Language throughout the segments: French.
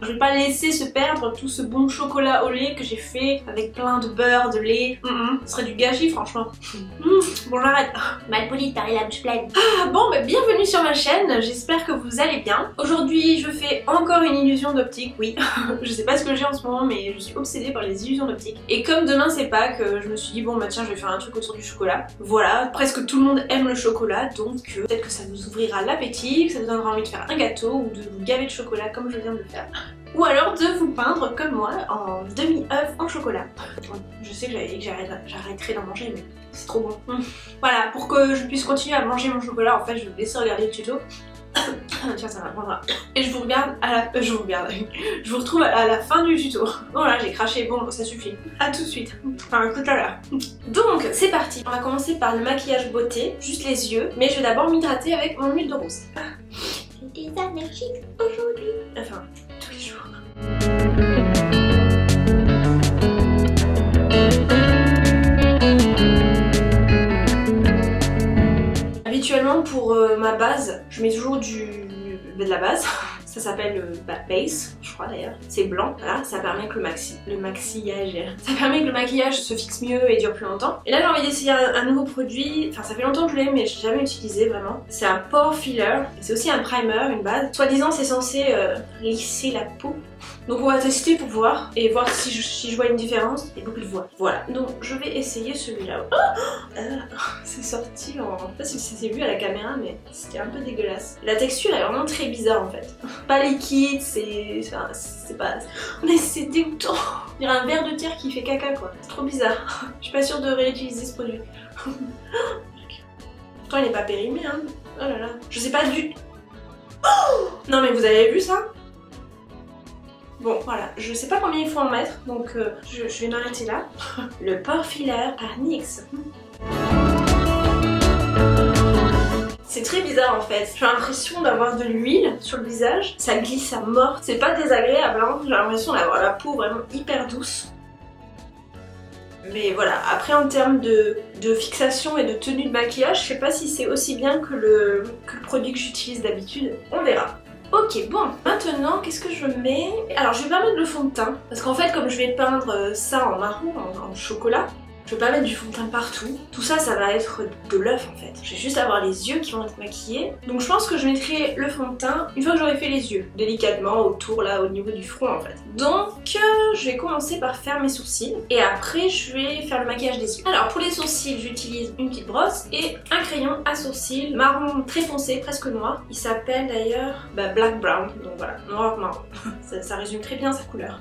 Je vais pas laisser se perdre tout ce bon chocolat au lait que j'ai fait avec plein de beurre, de lait. Ce serait du gâchis franchement. Bon j'arrête. Malpoli, t'as la bouche pleine. Bon bah bienvenue sur ma chaîne, j'espère que vous allez bien. Aujourd'hui je fais encore une illusion d'optique, oui. Je sais pas ce que j'ai en ce moment mais je suis obsédée par les illusions d'optique. Et comme demain c'est Pâques, je me suis dit bon bah tiens je vais faire un truc autour du chocolat. Voilà, presque tout le monde aime le chocolat donc peut-être que ça vous ouvrira l'appétit, que ça vous donnera envie de faire un gâteau ou de vous gaver de chocolat comme je viens de le faire. Ou alors de vous peindre comme moi en demi-œuf en chocolat. Je sais que j'avais dit que j'arrêterai d'en manger mais c'est trop bon. Voilà, pour que je puisse continuer à manger mon chocolat en fait je vais vous laisser regarder le tuto. Tiens ça m'apprendra. Et je vous regarde à la... je vous retrouve à la fin du tuto. Voilà j'ai craché, bon ça suffit. À tout de suite. Enfin tout à l'heure. Donc c'est parti. On va commencer par le maquillage beauté, juste les yeux. Mais je vais d'abord m'hydrater avec mon huile de rose. J'ai des allergies aujourd'hui. Enfin, tous les jours. Habituellement pour ma base, je mets toujours de la base. Ça s'appelle base, je crois d'ailleurs. C'est blanc, voilà, ça permet que le maquillage se fixe mieux et dure plus longtemps. Et là j'ai envie d'essayer un nouveau produit, enfin ça fait longtemps que je l'ai mais je l'ai jamais utilisé vraiment. C'est un pore filler, c'est aussi un primer, une base. Soi-disant c'est censé lisser la peau. Donc on va tester pour voir et voir si je vois une différence. Il y a beaucoup de voix. Voilà, donc je vais essayer celui-là. C'est sorti en... Je sais pas si ça s'est vu à la caméra mais c'était un peu dégueulasse. La texture est vraiment très bizarre en fait. Pas liquide, c'est pas... Mais c'est dégoûtant. Il y a un ver de terre qui fait caca quoi. C'est trop bizarre. Je suis pas sûre de réutiliser ce produit. Pourtant il est pas périmé hein. Oh là là. Je sais pas du... Non mais vous avez vu ça? Bon voilà, je sais pas combien il faut en mettre, donc je vais m'arrêter là. Le pore filler par NYX. C'est très bizarre en fait, j'ai l'impression d'avoir de l'huile sur le visage, ça glisse à mort, c'est pas désagréable, hein. J'ai l'impression d'avoir la peau vraiment hyper douce. Mais voilà, après en termes de fixation et de tenue de maquillage, je sais pas si c'est aussi bien que le produit que j'utilise d'habitude, on verra. Ok, bon, maintenant qu'est-ce que je mets? Alors je vais pas mettre le fond de teint, parce qu'en fait comme je vais peindre ça en marron, en chocolat, je vais pas mettre du fond de teint partout. Tout ça, ça va être de l'œuf en fait. Je vais juste avoir les yeux qui vont être maquillés. Donc je pense que je mettrai le fond de teint une fois que j'aurai fait les yeux, délicatement autour là, au niveau du front en fait. Donc je vais commencer par faire mes sourcils et après je vais faire le maquillage des yeux. Alors pour les sourcils, j'utilise une petite brosse et un crayon à sourcils marron très foncé, presque noir. Il s'appelle d'ailleurs Black Brown, donc voilà, noir marron. ça résume très bien sa couleur.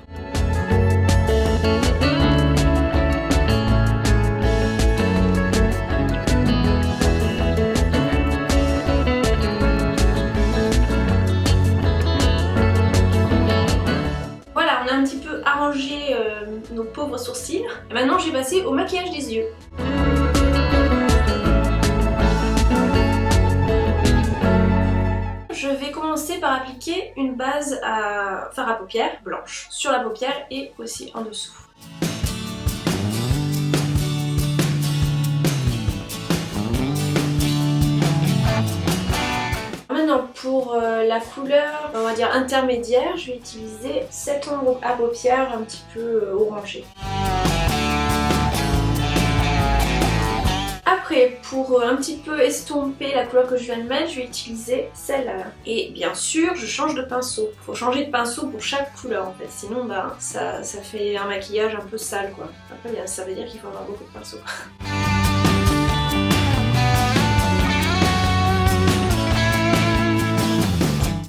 Un petit peu arrangé nos pauvres sourcils. Et maintenant je vais passer au maquillage des yeux. Je vais commencer par appliquer une base à fard à paupières blanche sur la paupière et aussi en dessous. Maintenant pour la couleur, on va dire intermédiaire, je vais utiliser cette ombre à paupières un petit peu orangée. Après, pour un petit peu estomper la couleur que je viens de mettre, je vais utiliser celle-là. Et bien sûr, je change de pinceau. Faut changer de pinceau pour chaque couleur en fait, sinon ça fait un maquillage un peu sale quoi. Après, ça veut dire qu'il faut avoir beaucoup de pinceaux.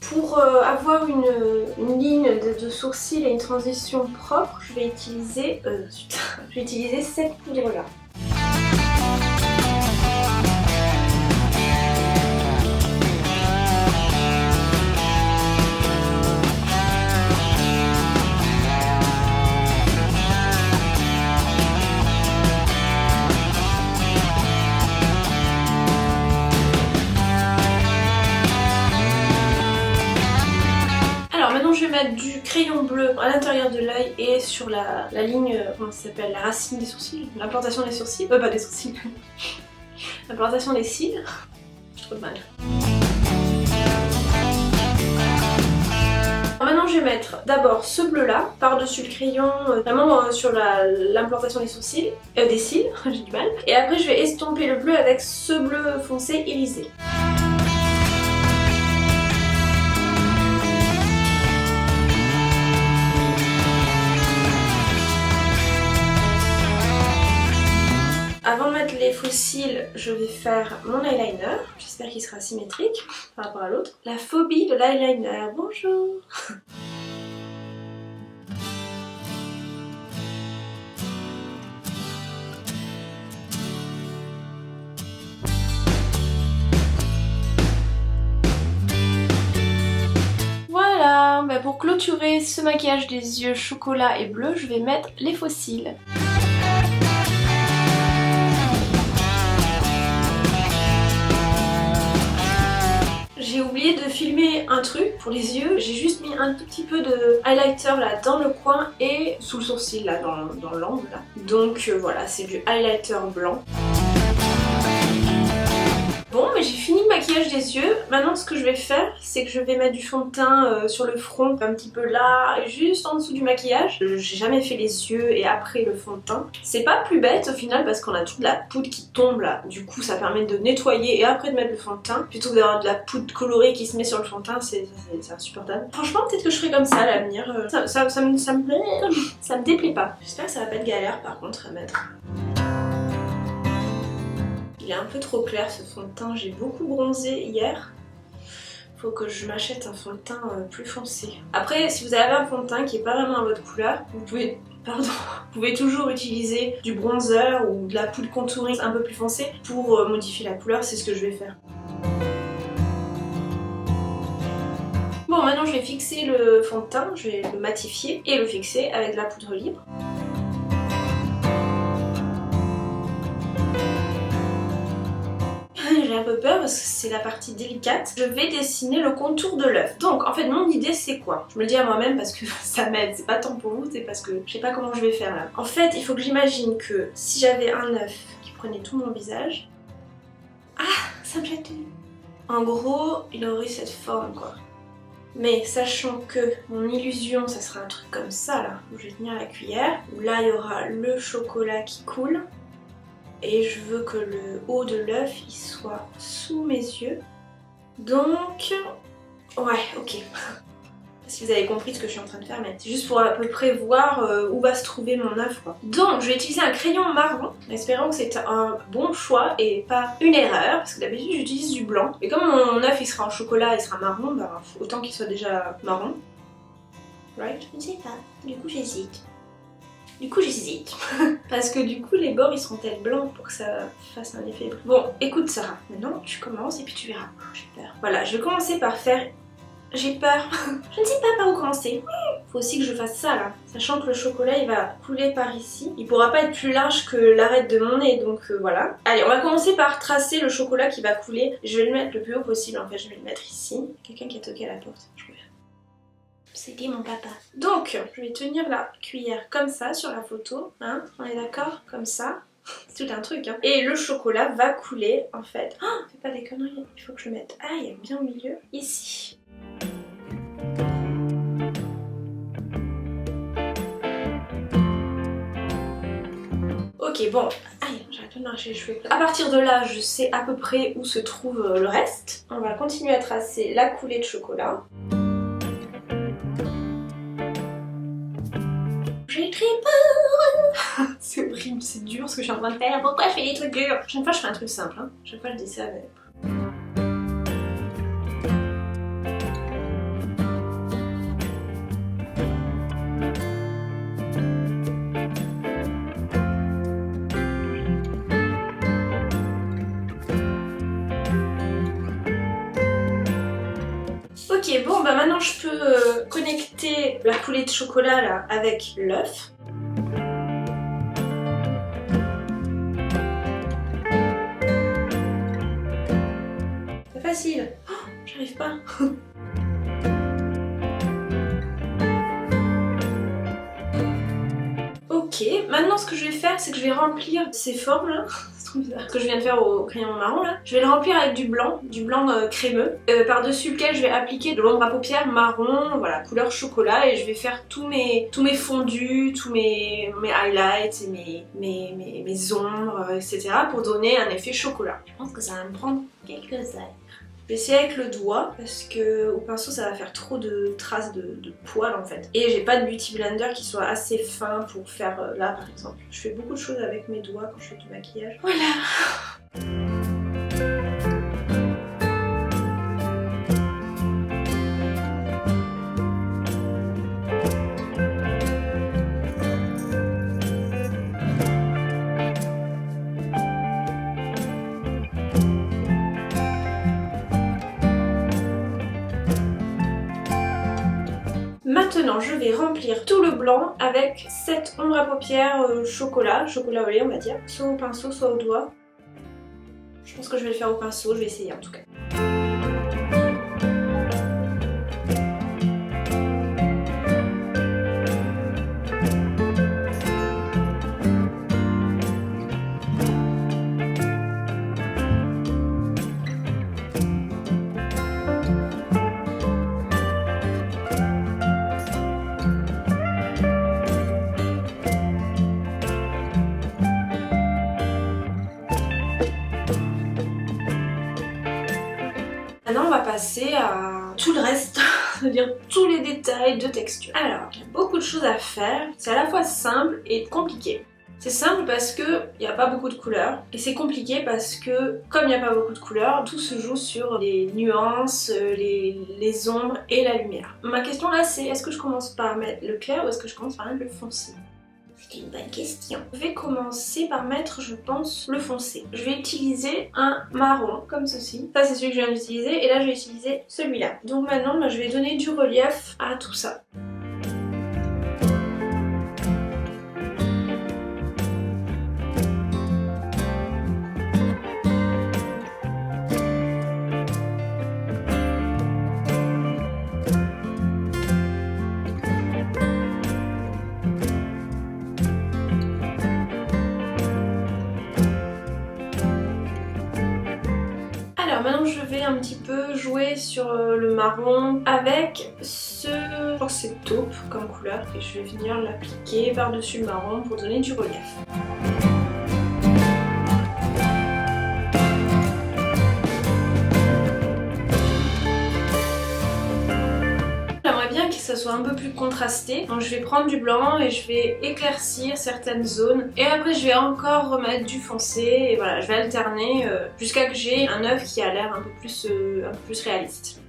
Pour avoir une ligne de sourcils et une transition propre, je vais utiliser cette poudre là. Je vais mettre du crayon bleu à l'intérieur de l'œil et sur la ligne, comment ça s'appelle, la racine des sourcils, l'implantation des sourcils, pas des sourcils, l'implantation des cils, j'ai trop de mal. Maintenant je vais mettre d'abord ce bleu là par-dessus le crayon, vraiment sur l'implantation des sourcils, des cils, j'ai du mal. Et après je vais estomper le bleu avec ce bleu foncé irisé. Avant de mettre les faux cils, je vais faire mon eyeliner. J'espère qu'il sera symétrique par rapport à l'autre. La phobie de l'eyeliner, bonjour. Voilà, bah pour clôturer ce maquillage des yeux chocolat et bleu, je vais mettre les faux cils. J'ai oublié de filmer un truc pour les yeux, j'ai juste mis un tout petit peu de highlighter là dans le coin et sous le sourcil là dans l'angle là. Donc voilà, c'est du highlighter blanc. Bon, mais j'ai fini le maquillage des yeux. Maintenant, ce que je vais faire, c'est que je vais mettre du fond de teint sur le front, un petit peu là, et juste en dessous du maquillage. J'ai jamais fait les yeux et après le fond de teint. C'est pas plus bête au final parce qu'on a toute la poudre qui tombe là. Du coup, ça permet de nettoyer et après de mettre le fond de teint. Plutôt que d'avoir de la poudre colorée qui se met sur le fond de teint, c'est insupportable. Franchement, peut-être que je ferai comme ça à l'avenir. Ça me plaît, ça me déplaît pas. J'espère que ça va pas être galère par contre à mettre. Il est un peu trop clair ce fond de teint, j'ai beaucoup bronzé hier. Faut que je m'achète un fond de teint plus foncé. Après, si vous avez un fond de teint qui est pas vraiment à votre couleur, vous pouvez toujours utiliser du bronzer ou de la poudre contouring un peu plus foncée pour modifier la couleur, c'est ce que je vais faire. Bon, maintenant je vais fixer le fond de teint, je vais le matifier et le fixer avec de la poudre libre. J'ai un peu peur parce que c'est la partie délicate. Je vais dessiner le contour de l'œuf. Donc en fait mon idée c'est quoi? Je me le dis à moi-même parce que ça m'aide, c'est pas tant pour vous, c'est parce que je sais pas comment je vais faire là. En fait il faut que j'imagine que si j'avais un œuf qui prenait tout mon visage... Ah, ça me chatouille. En gros il aurait cette forme quoi. Mais sachant que mon illusion ça sera un truc comme ça là, où je vais tenir la cuillère, où là il y aura le chocolat qui coule. Et je veux que le haut de l'œuf il soit sous mes yeux. Donc... Ouais, ok. Si vous avez compris ce que je suis en train de faire, mais c'est juste pour à peu près voir où va se trouver mon œuf quoi. Donc je vais utiliser un crayon marron, espérant que c'est un bon choix et pas une erreur, parce que d'habitude j'utilise du blanc. Et comme mon œuf il sera en chocolat, il sera marron, bah autant qu'il soit déjà marron. Right? Je ne sais pas, du coup j'hésite. Parce que du coup les bords ils seront-ils blancs pour que ça fasse un effet. Bon, écoute Sarah, maintenant tu commences et puis tu verras. J'ai peur. Voilà, je vais commencer par faire... J'ai peur. Je ne sais pas par où commencer. Faut aussi que je fasse ça là. Sachant que le chocolat il va couler par ici. Il pourra pas être plus large que l'arête de mon nez, donc voilà. Allez, on va commencer par tracer le chocolat qui va couler. Je vais le mettre le plus haut possible en fait, je vais le mettre ici. Quelqu'un qui a toqué à la porte, je reviens. C'était mon papa. Donc, je vais tenir la cuillère comme ça sur la photo, hein, on est d'accord? Comme ça. C'est tout un truc, hein. Et le chocolat va couler, en fait. Oh, fais pas des conneries, il faut que je le mette. Ah, il est bien au milieu, ici. Ok, bon, aïe, j'arrête de marcher les cheveux. À partir de là, je sais à peu près où se trouve le reste. On va continuer à tracer la coulée de chocolat. J'ai très peur. C'est horrible, c'est dur ce que je suis en train de faire. Pourquoi je fais des trucs durs? Chaque fois je fais un truc simple, hein. Chaque fois je dis ça mais... Ok, bon bah maintenant je peux connecter la coulée de chocolat là avec l'œuf. C'est facile. Oh, j'arrive pas. Ok, maintenant ce que je vais faire c'est que je vais remplir ces formes là. C'est trop bizarre. Ce que je viens de faire au crayon marron là, je vais le remplir avec du blanc crémeux, par-dessus lequel je vais appliquer de l'ombre à paupières marron, voilà, couleur chocolat, et je vais faire tous mes fondus, tous mes highlights et mes ombres, etc. pour donner un effet chocolat. Je pense que ça va me prendre quelques heures. Je vais essayer avec le doigt parce que au pinceau ça va faire trop de traces de poils en fait. Et j'ai pas de beauty blender qui soit assez fin pour faire là par exemple. Je fais beaucoup de choses avec mes doigts quand je fais du maquillage. Voilà. Maintenant, je vais remplir tout le blanc avec cette ombre à paupières chocolat au lait on va dire, soit au pinceau, soit au doigt. Je pense que je vais le faire au pinceau, je vais essayer en tout cas. Maintenant on va passer à tout le reste, c'est-à-dire tous les détails de texture. Alors, il y a beaucoup de choses à faire, c'est à la fois simple et compliqué. C'est simple parce que il n'y a pas beaucoup de couleurs, et c'est compliqué parce que comme il n'y a pas beaucoup de couleurs, tout se joue sur les nuances, les ombres et la lumière. Ma question là c'est, est-ce que je commence par mettre le clair ou est-ce que je commence par mettre le foncé? C'est une bonne question. Je vais commencer par mettre, je pense, le foncé. Je vais utiliser un marron, comme ceci. Ça, c'est celui que je viens d'utiliser. Et là, je vais utiliser celui-là. Donc maintenant, je vais donner du relief à tout ça. Maintenant je vais un petit peu jouer sur le marron avec ce... je crois que c'est taupe comme couleur et je vais venir l'appliquer par-dessus le marron pour donner du relief. J'aimerais bien que ça soit un peu plus contrasté, donc je vais prendre du blanc et je vais éclaircir certaines zones et après je vais encore remettre du foncé et voilà, je vais alterner jusqu'à que j'ai un œuf qui a l'air un peu plus réaliste.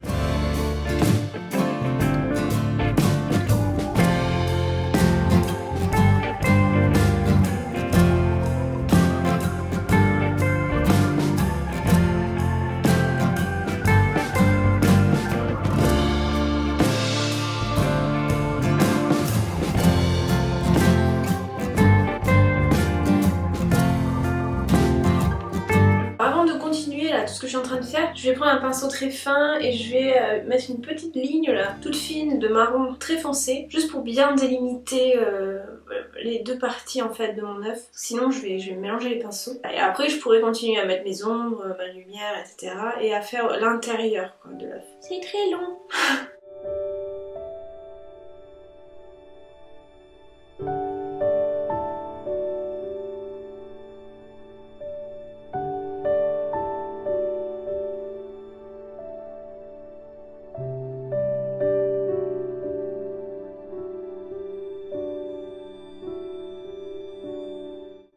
Tout ce que je suis en train de faire, je vais prendre un pinceau très fin et je vais mettre une petite ligne là, toute fine de marron très foncé, juste pour bien délimiter les deux parties en fait de mon œuf. Sinon je vais mélanger les pinceaux. Et après je pourrais continuer à mettre mes ombres, ma lumière, etc. et à faire l'intérieur de l'œuf. C'est très long.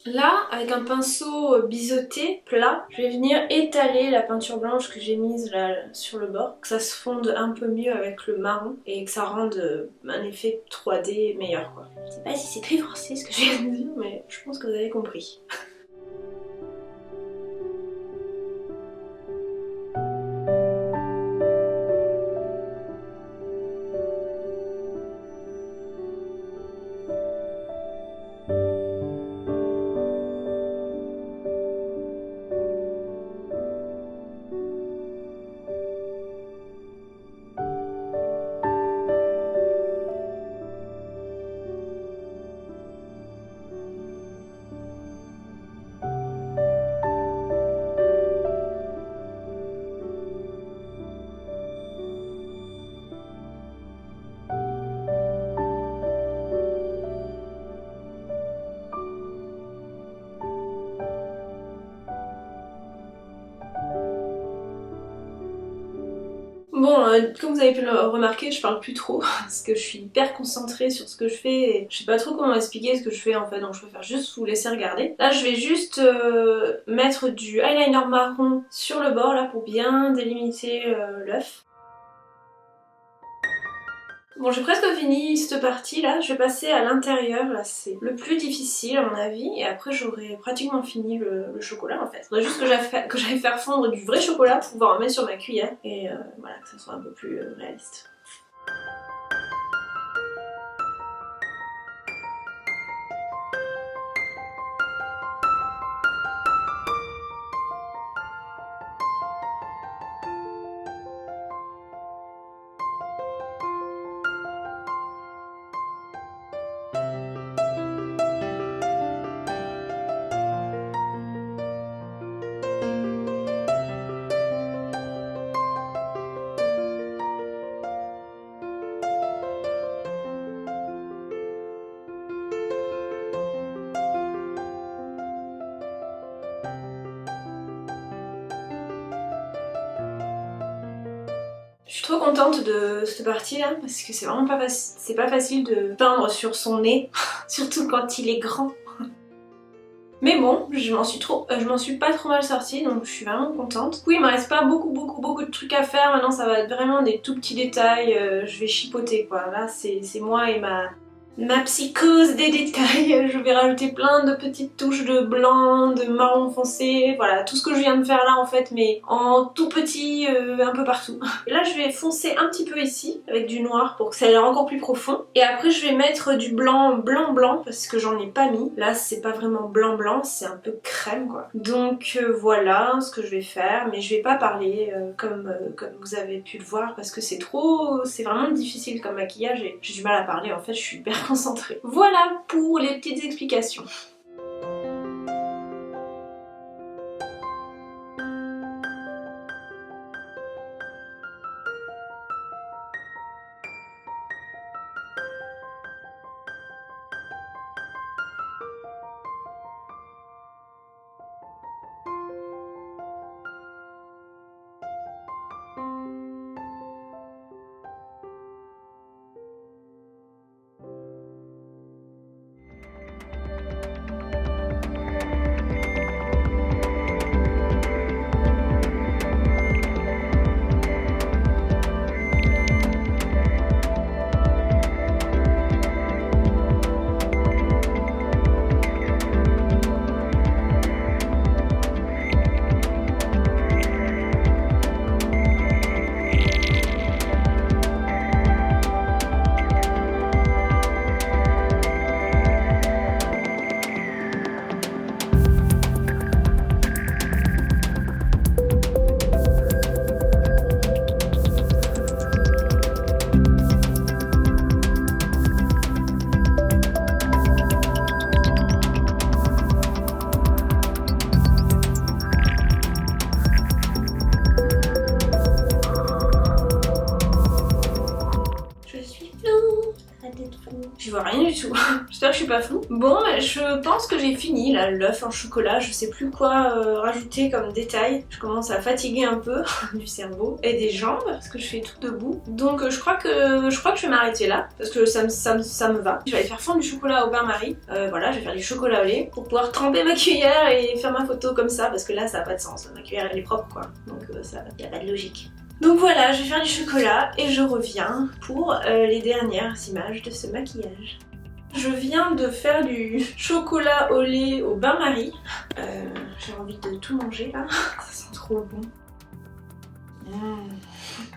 Là, avec un pinceau biseauté plat, je vais venir étaler la peinture blanche que j'ai mise là sur le bord, que ça se fonde un peu mieux avec le marron et que ça rende un effet 3D meilleur quoi. Je sais pas si c'est très français ce que je viens de dire, mais je pense que vous avez compris. comme vous avez pu le remarquer, je parle plus trop parce que je suis hyper concentrée sur ce que je fais et je sais pas trop comment expliquer ce que je fais en fait, donc je préfère juste vous laisser regarder. Là je vais juste mettre du eyeliner marron sur le bord là pour bien délimiter l'œuf. Bon, j'ai presque fini cette partie là, je vais passer à l'intérieur, là c'est le plus difficile à mon avis, et après j'aurai pratiquement fini le chocolat en fait. Il faudrait juste que j'aille faire fondre du vrai chocolat pour pouvoir en mettre sur ma cuillère, et voilà, que ça soit un peu plus réaliste. Je suis trop contente de cette partie là parce que c'est vraiment pas facile de peindre sur son nez, surtout quand il est grand. Mais bon, je m'en suis pas trop mal sortie, donc je suis vraiment contente. Oui, il me reste pas beaucoup de trucs à faire, maintenant ça va être vraiment des tout petits détails, je vais chipoter quoi. Là c'est moi et ma psychose des détails. Je vais rajouter plein de petites touches de blanc, de marron foncé, voilà, tout ce que je viens de faire là en fait, mais en tout petit un peu partout. Et là je vais foncer un petit peu ici avec du noir pour que ça ait l'air encore plus profond. Et après je vais mettre du blanc parce que j'en ai pas mis. Là c'est pas vraiment blanc, c'est un peu crème quoi. Donc voilà ce que je vais faire, mais je vais pas parler comme vous avez pu le voir parce que c'est vraiment difficile comme maquillage et j'ai du mal à parler en fait, je suis hyper concentrée. Voilà pour les petites explications. Je vois rien du tout. J'espère que je suis pas floue. Bon, je pense que j'ai fini là, l'œuf en chocolat. Je sais plus quoi rajouter comme détail. Je commence à fatiguer un peu du cerveau et des jambes parce que je fais tout debout. Donc je crois que je vais m'arrêter là parce que ça me va. Je vais aller faire fondre du chocolat au bain-marie. Voilà, je vais faire du chocolat au lait pour pouvoir tremper ma cuillère et faire ma photo comme ça parce que là ça a pas de sens. Ma cuillère elle est propre quoi. Donc ça y a pas de logique. Donc voilà, je vais faire du chocolat et je reviens pour les dernières images de ce maquillage. Je viens de faire du chocolat au lait au bain-marie. J'ai envie de tout manger là, ça sent trop bon.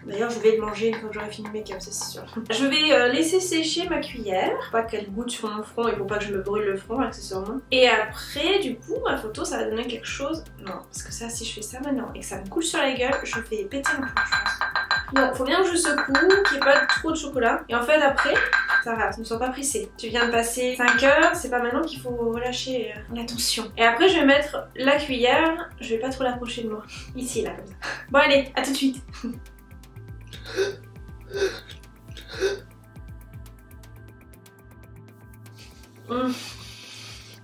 D'ailleurs je vais le manger une fois que j'aurai fini le make-up, c'est sûr. Je vais laisser sécher ma cuillère pour pas qu'elle goûte sur mon front et pour pas que je me brûle le front accessoirement. Et après du coup ma photo ça va donner quelque chose. Non, parce que ça si je fais ça maintenant et que ça me coule sur la gueule, je vais péter un plomb je pense. Donc faut bien que je secoue, qu'il n'y ait pas trop de chocolat. Et en fait après, ça va, ne sois pas pressé. Tu viens de passer 5 heures, c'est pas maintenant qu'il faut relâcher l'attention. Et après je vais mettre la cuillère, je vais pas trop l'approcher de moi. Ici là comme ça. Bon allez, à tout de suite.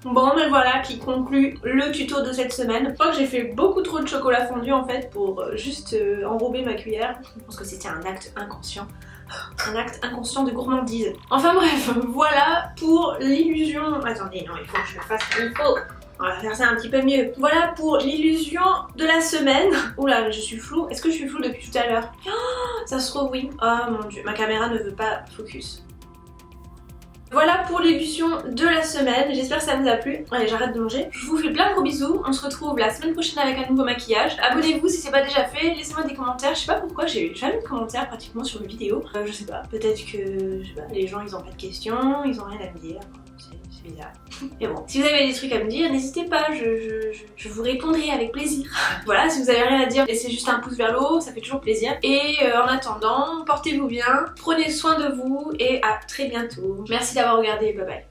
Bon mais voilà qui conclut le tuto de cette semaine. Je crois que j'ai fait beaucoup trop de chocolat fondu en fait pour juste enrober ma cuillère. Je pense que c'était un acte inconscient. Un acte inconscient de gourmandise. Enfin bref, voilà pour l'illusion... Attendez, non, il faut que je le fasse comme il faut. On va faire ça un petit peu mieux. Voilà pour l'illusion de la semaine. Oula, je suis floue. Est-ce que je suis floue depuis tout à l'heure? Oh, ça se trouve oui. Oh mon dieu, ma caméra ne veut pas focus. Voilà pour l'illusion de la semaine, j'espère que ça vous a plu. Allez, j'arrête de manger. Je vous fais plein de gros bisous, on se retrouve la semaine prochaine avec un nouveau maquillage. Abonnez-vous si c'est pas déjà fait, laissez-moi des commentaires. Je sais pas pourquoi j'ai eu jamais de commentaires pratiquement sur mes vidéos. Je sais pas, peut-être que je sais pas, les gens ils ont pas de questions, ils ont rien à me dire. C'est bizarre. Mais bon, si vous avez des trucs à me dire, n'hésitez pas, je vous répondrai avec plaisir. Voilà, si vous avez rien à dire, laissez juste un pouce vers le haut, ça fait toujours plaisir. Et en attendant, portez-vous bien, prenez soin de vous et à très bientôt. Merci d'avoir regardé, bye bye.